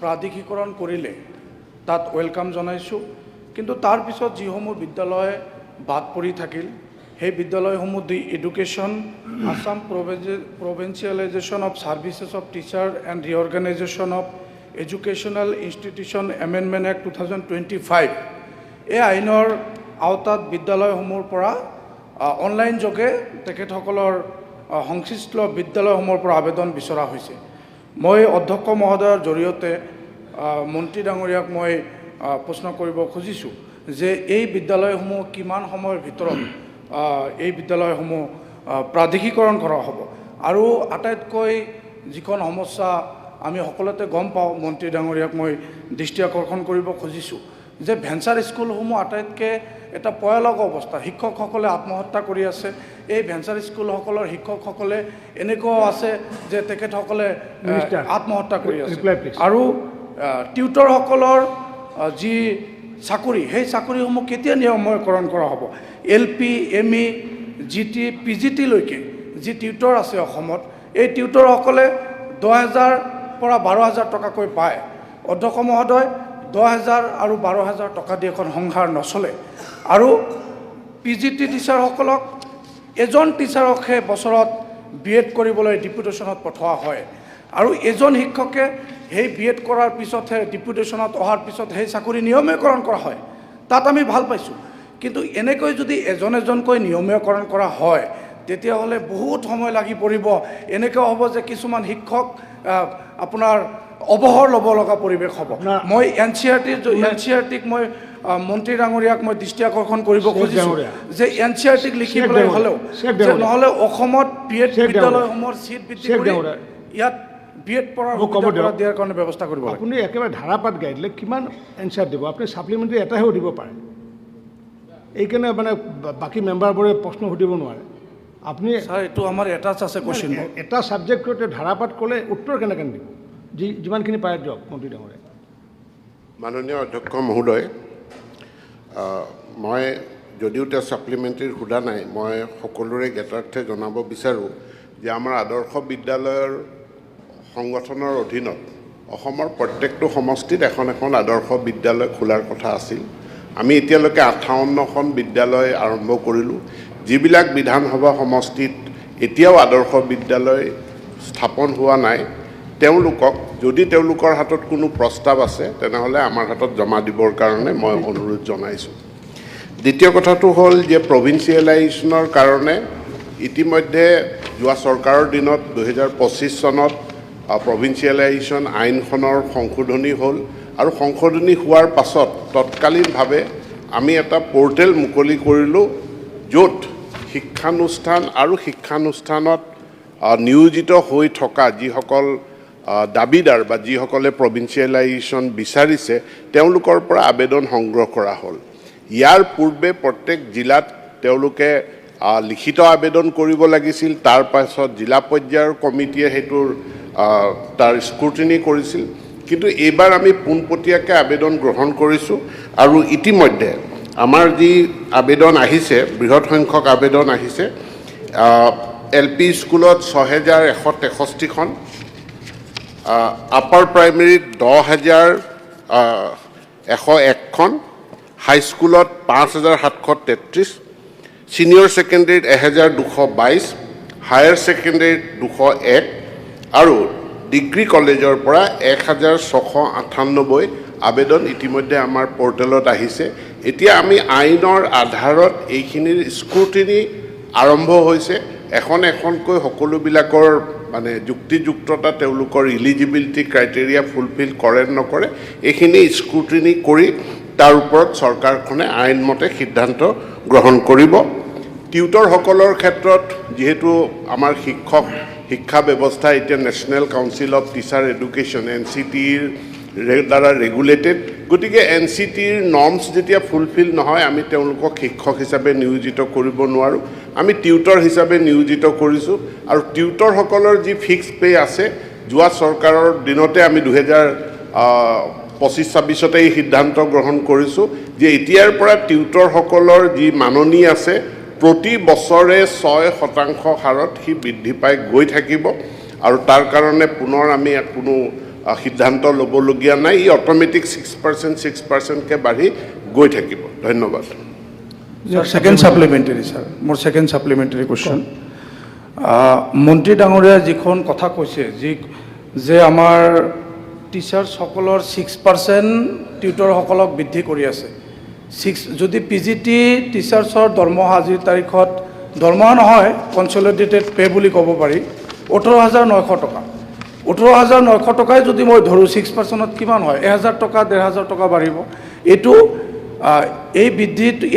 প্ৰাধিকৰণ কৰিলে তাত ওয়েলকাম জনাইছোঁ। কিন্তু তাৰ পিছত যিসমূহ বিদ্যালয় বাদ পৰি থাকিল সেই বিদ্যালয়সমূহ the education Assam provincialisation of services of teacher and reorganisation of educational institution amendment act 2025 এই আইনৰ আওতাত বিদ্যালয়সমূহৰ পৰা অনলাইন যোগে তেখেতসকলৰ সংশ্লিষ্ট বিদ্যালয়সমূহৰ পৰা আবেদন বিচৰা হৈছে। মই অধ্যক্ষ মহোদয়ৰ জৰিয়তে মন্ত্ৰী ডাঙৰীয়াক মই প্ৰশ্ন কৰিব খুজিছোঁ যে এই বিদ্যালয়সমূহ কিমান সময়ৰ ভিতৰত এই বিদ্যালয়সমূহ প্ৰাধিকৰণ কৰা হ'ব। আৰু আটাইতকৈ যিখন সমস্যা আমি সকলোতে গম পাওঁ, মন্ত্ৰী ডাঙৰীয়াক মই দৃষ্টি আকৰ্ষণ কৰিব খুজিছোঁ যে ভেঞ্চাৰ স্কুলসমূহ আটাইতকৈ এটা ভয়ানক অৱস্থা। শিক্ষকসকলে আত্মহত্যা কৰি আছে। এই ভেঞ্চাৰ স্কুলসকলৰ শিক্ষকসকলে এনেকুৱাও আছে যে তেখেতসকলে আত্মহত্যা কৰি আছে। আৰু টিউটৰসকলৰ যি চাকৰি, সেই চাকৰিসমূহ কেতিয়া নিয়মীকৰণ কৰা হ'ব? LP, ME, GT, PGT লৈকে যি টিউটৰ আছে অসমত, এই টিউটৰসকলে 10,000 পৰা 12,000 টকাকৈ পায়। অধ্যক্ষ মহোদয়, 10,000 আৰু 12,000 টকা দি এখন সংসাৰ নচলে। আৰু PGT টিচাৰসকলক এজন টিচাৰকহে বছৰত BEd কৰিবলৈ ডিপুটেশ্যনত পঠোৱা হয়। আৰু এজন শিক্ষকে সেই BEd কৰাৰ পিছতহে ডিপুটেশ্যনত অহাৰ পিছত সেই চাকৰি নিয়মীকৰণ কৰা হয়। তাত আমি ভাল পাইছোঁ। কিন্তু এনেকৈ যদি এজন এজনকৈ নিয়মীকৰণ কৰা হয় তেতিয়াহ'লে বহুত সময় লাগি পৰিব। এনেকৈ হ'ব যে কিছুমান শিক্ষক আপোনাৰ অৱসৰ ল'ব লগা পৰিৱেশ হ'ব। মই NCERTক মই মন্ত্ৰী ডাঙৰীয়াক মই দৃষ্টি আকৰ্ষণ কৰিব খুজিছোঁ যে NCERTক লিখি পেলাই হ'লেও নহ'লে অসমত BEd বিদ্যালয়সমূহৰ চিট বৃদ্ধি কৰি ইয়াত BEd পঢ়াৰ সুবিধা দিয়াৰ কাৰণে ব্যৱস্থা কৰিব লাগে। আপুনি একেবাৰে ধাৰাপাত গাই দিলে কিমান এনচাৰ দিব? আপুনি ছাপ্লিমেণ্টাৰী এটাহে সুধিব পাৰে। এইকাৰণে মানে বাকী মেম্বাৰবোৰে প্ৰশ্ন সুধিব নোৱাৰে। আপুনি ছাৰ, এইটো আমাৰ এটাচ আছে কুৱেশ্যন। এটা ছাবজেক্টত ধাৰাপাত ক'লে উত্তৰ কেনেকৈ দিব? যিমানখিনি পাৰে দিয়ক মন্ত্ৰী ডাঙৰীয়া। মাননীয় অধ্যক্ষ মহোদয়, মই যদিও তেওঁ ছাপ্লিমেণ্টাৰী সোধা নাই, মই সকলোৰে জ্ঞাতাৰ্থে জনাব বিচাৰোঁ যে আমাৰ আদৰ্শ বিদ্যালয়ৰ সংগঠনৰ অধীনত অসমৰ প্ৰত্যেকটো সমষ্টিত এখন এখন আদৰ্শ বিদ্যালয় খোলাৰ কথা আছিল। আমি এতিয়ালৈকে 58খন বিদ্যালয় আৰম্ভ কৰিলোঁ। যিবিলাক বিধানসভা সমষ্টিত এতিয়াও আদৰ্শ বিদ্যালয় স্থাপন হোৱা নাই, তেওঁলোকক যদি তেওঁলোকৰ হাতত কোনো প্ৰস্তাৱ আছে তেনেহ'লে আমাৰ হাতত জমা দিবৰ কাৰণে মই অনুৰোধ জনাইছোঁ। দ্বিতীয় কথাটো হ'ল যে প্ৰভিন্সিয়েলাইজেশ্যনৰ কাৰণে ইতিমধ্যে যোৱা চৰকাৰৰ দিনত 2025 চনত প্ৰভিন্সিয়েলাইজেশ্যন আইনখনৰ সংশোধনী হ'ল। আৰু সংশোধনী হোৱাৰ পাছত তৎকালীনভাৱে আমি এটা পৰ্টেল মুকলি কৰিলোঁ য'ত শিক্ষানুষ্ঠান আৰু শিক্ষানুষ্ঠানত নিয়োজিত হৈ থকা যিসকল দাবীদাৰ বা যিসকলে প্ৰভিন্সিয়েলাইজেশ্যন বিচাৰিছে তেওঁলোকৰ পৰা আবেদন সংগ্ৰহ কৰা হ'ল। ইয়াৰ পূৰ্বে প্ৰত্যেক জিলাত তেওঁলোকে লিখিত আবেদন কৰিব লাগিছিল। তাৰ পাছত জিলা পৰ্যায়ৰ কমিটিয়ে সেইটোৰ তাৰ স্ক্ৰুটিনি কৰিছিল। কিন্তু এইবাৰ আমি পোনপটীয়াকৈ আবেদন গ্ৰহণ কৰিছোঁ। আৰু ইতিমধ্যে আমাৰ যি আবেদন আহিছে, বৃহৎ সংখ্যক আবেদন আহিছে। LP স্কুলত 6,163খন, আপাৰ প্ৰাইমেৰীত 10,101খন, হাইস্কুলত 5,733, ছিনিয়ৰ ছেকেণ্ডেৰীত 1,222, হায়াৰ ছেকেণ্ডেৰীত 201 আৰু ডিগ্ৰী কলেজৰ পৰা 1,698 আবেদন ইতিমধ্যে আমাৰ পৰ্টেলত আহিছে। এতিয়া আমি আইনৰ আধাৰত এইখিনিৰ স্ক্ৰুটিনি আৰম্ভ হৈছে। এখন এখনকৈ সকলোবিলাকৰ মানে যুক্তিযুক্ততা, তেওঁলোকৰ ইলিজিবিলিটি ক্ৰাইটেৰিয়া ফুলফিল কৰে নকৰে, এইখিনি স্ক্ৰুটিনি কৰি তাৰ ওপৰত চৰকাৰখনে আইনমতে সিদ্ধান্ত গ্ৰহণ কৰিব। টিউটৰসকলৰ ক্ষেত্ৰত যিহেতু আমাৰ শিক্ষা ব্যৱস্থা এতিয়া national council of teacher education NCTৰ দ্বাৰা ৰেগুলেটেড, গতিকে NCTৰ নৰ্মছ যেতিয়া ফুলফিল নহয় আমি তেওঁলোকক শিক্ষক হিচাপে নিয়োজিত কৰিব নোৱাৰোঁ। আমি টিউটৰ হিচাপে নিয়োজিত কৰিছোঁ। আৰু টিউটৰসকলৰ যি ফিক্স পে আছে, যোৱা চৰকাৰৰ দিনতে আমি 2025-26 এই সিদ্ধান্ত গ্ৰহণ কৰিছোঁ যে এতিয়াৰ পৰা টিউটৰসকলৰ যি মাননি আছে প্ৰতি বছৰে 6% হাৰত সি বৃদ্ধি পাই গৈ থাকিব। আৰু তাৰ কাৰণে পুনৰ আমি কোনো সিদ্ধান্ত ল'বলগীয়া নাই, ই অট'মেটিক 6%কৈ বাঢ়ি গৈ থাকিব। ধন্যবাদ। সেকেন্ড সাপ্লিমেন্টারি স্যার, মোর সেকেন্ড সাপ্লিমেন্টারি কোশ্চেন। মন্ত্রী ডাঙৰীয়া যিখন কথা কৈছে যে আমাৰ টিচাৰ্ছসকলৰ 6% টিউটৰসকলক বৃদ্ধি কৰি আছে। যদি PGT টিচাৰ্ছৰ দৰমহা আজিৰ তাৰিখত দৰমহা নহয়, কনচলিডেটেড পে' বুলি ক'ব পাৰি, 18,900 টকা। 18,900 টকাই যদি মই ধৰোঁ 6%ত কিমান হয়? 1,000 টকা 1,500 টকা বাঢ়িব। এইটো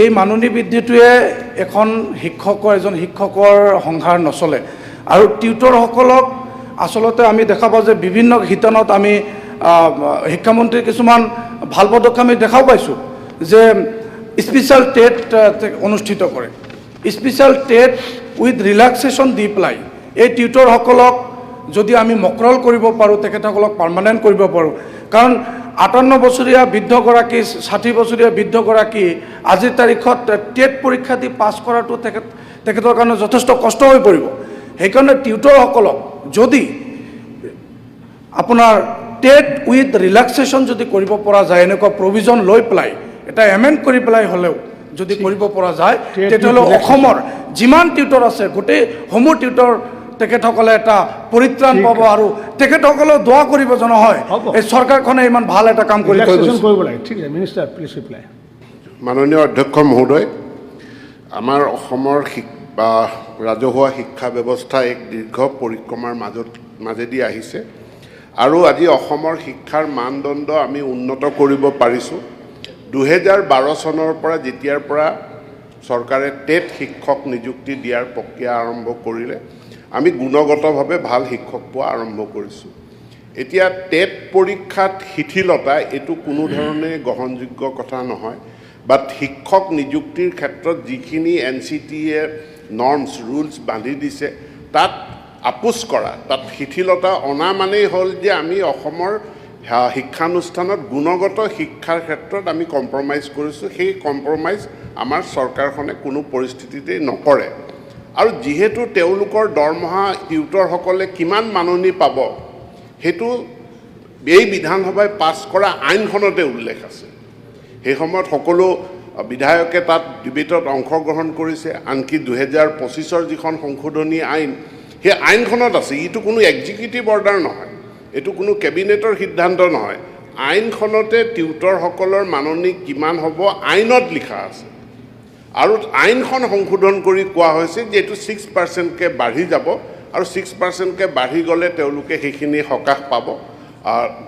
এই মাননি বৃদ্ধিটোৱে এজন শিক্ষকৰ সংসাৰ নচলে। আৰু টিউটৰসকলক আচলতে আমি দেখা পাওঁ যে বিভিন্ন শিতানত আমি শিক্ষামন্ত্ৰীৰ কিছুমান ভাল পদক্ষেপ আমি দেখাও পাইছোঁ যে স্পেচিয়েল টেট অনুষ্ঠিত কৰে। স্পেচিয়েল টেট উইথ ৰিলেক্সেশ্যন দি পেলাই এই টিউটৰসকলক যদি আমি মকৰল কৰিব পাৰোঁ, তেখেতসকলক পাৰ্মানেণ্ট কৰিব পাৰোঁ। কাৰণ 58 বছৰীয়া বৃদ্ধগৰাকী, 60 বছৰীয়া বৃদ্ধগৰাকী আজিৰ তাৰিখত টেট পৰীক্ষা দি পাছ কৰাটো তেখেতৰ কাৰণে যথেষ্ট কষ্ট হৈ পৰিব। সেইকাৰণে টিউটৰসকলক যদি আপোনাৰ টেট উইথ ৰিলেক্সেশ্যন যদি কৰিব পৰা যায়, এনেকুৱা প্ৰভিজন লৈ পেলাই এটা এমেণ্ড কৰি পেলাই হ'লেও যদি কৰিব পৰা যায়, তেতিয়াহ'লে অসমৰ যিমান টিউটৰ আছে গোটেই সমূহ টিউটৰ তেখেতসকলে এটা পৰিত্ৰাণ পাব আৰু তেখেতসকলেও দোৱা কৰিব যে নহয় এই চৰকাৰখনে ইমান ভাল এটা কাম কৰি থৈ গৈছে। কৰিব লাগে। ঠিক আছে, মিনিষ্টাৰ প্লিজ ৰিপ্লাই। মাননীয় অধ্যক্ষ মহোদয়, আমাৰ অসমৰ ৰাজহুৱা শিক্ষা ব্যৱস্থা এক দীৰ্ঘ পৰিক্ৰমাৰ মাজেদি আহিছে আৰু আজি অসমৰ শিক্ষাৰ মানদণ্ড আমি উন্নত কৰিব পাৰিছোঁ। 2012 চনৰ পৰা যেতিয়াৰ পৰা চৰকাৰে টেট শিক্ষক নিযুক্তি দিয়াৰ প্ৰক্ৰিয়া আৰম্ভ কৰিলে, আমি গুণগতভাৱে ভাল শিক্ষক পোৱা আৰম্ভ কৰিছোঁ। এতিয়া টেট পৰীক্ষাত শিথিলতা এইটো কোনো ধৰণে গ্ৰহণযোগ্য কথা নহয়। বাট শিক্ষক নিযুক্তিৰ ক্ষেত্ৰত যিখিনি NCTয়ে নৰ্মছ ৰুলছ বান্ধি দিছে তাত আপোচ কৰা, তাত শিথিলতা অনা মানেই হ'ল যে আমি অসমৰ শিক্ষানুষ্ঠানত গুণগত শিক্ষাৰ ক্ষেত্ৰত আমি কম্প্ৰমাইজ কৰিছোঁ। সেই কম্প্ৰমাইজ আমাৰ চৰকাৰখনে কোনো পৰিস্থিতিতে নকৰে। আৰু যিহেতু তেওঁলোকৰ দৰমহা টিউটৰসকলে কিমান মাননি পাব সেইটো এই বিধানসভাই পাছ কৰা আইনখনতে উল্লেখ আছে। সেই সময়ত সকলো বিধায়কে তাত ডিবেটত অংশগ্ৰহণ কৰিছে। আনকি 2025 যিখন সংশোধনী আইন, সেই আইনখনত আছে। এইটো কোনো এক্সিকিউটিভ অৰ্ডাৰ নহয়, এইটো কোনো কেবিনেটৰ সিদ্ধান্ত নহয়। আইনখনতে টিউটৰসকলৰ মাননি কিমান হ'ব আইনত লিখা আছে। আৰু আইনখন সংশোধন কৰি কোৱা হৈছে যে এইটো 6%কৈ বাঢ়ি যাব আৰু 6%কৈ বাঢ়ি গ'লে তেওঁলোকে সেইখিনি সকাহ পাব।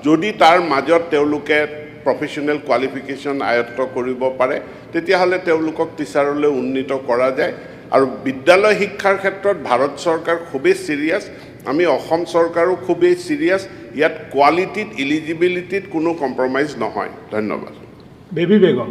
যদি তাৰ মাজত তেওঁলোকে প্ৰফেশ্যনেল কোৱালিফিকেশ্যন আয়ত্ত কৰিব পাৰে, তেতিয়াহ'লে তেওঁলোকক টিচাৰলৈ উন্নীত কৰা যায়। আৰু বিদ্যালয় শিক্ষাৰ ক্ষেত্ৰত ভাৰত চৰকাৰ খুবেই চিৰিয়াছ, আমি অসম চৰকাৰো খুবেই চিৰিয়াছ। ইয়াত কোৱালিটিত, ইলিজিবিলিটিত কোনো কম্প্ৰমাইজ নহয়। ধন্যবাদ। বেবী বেগম।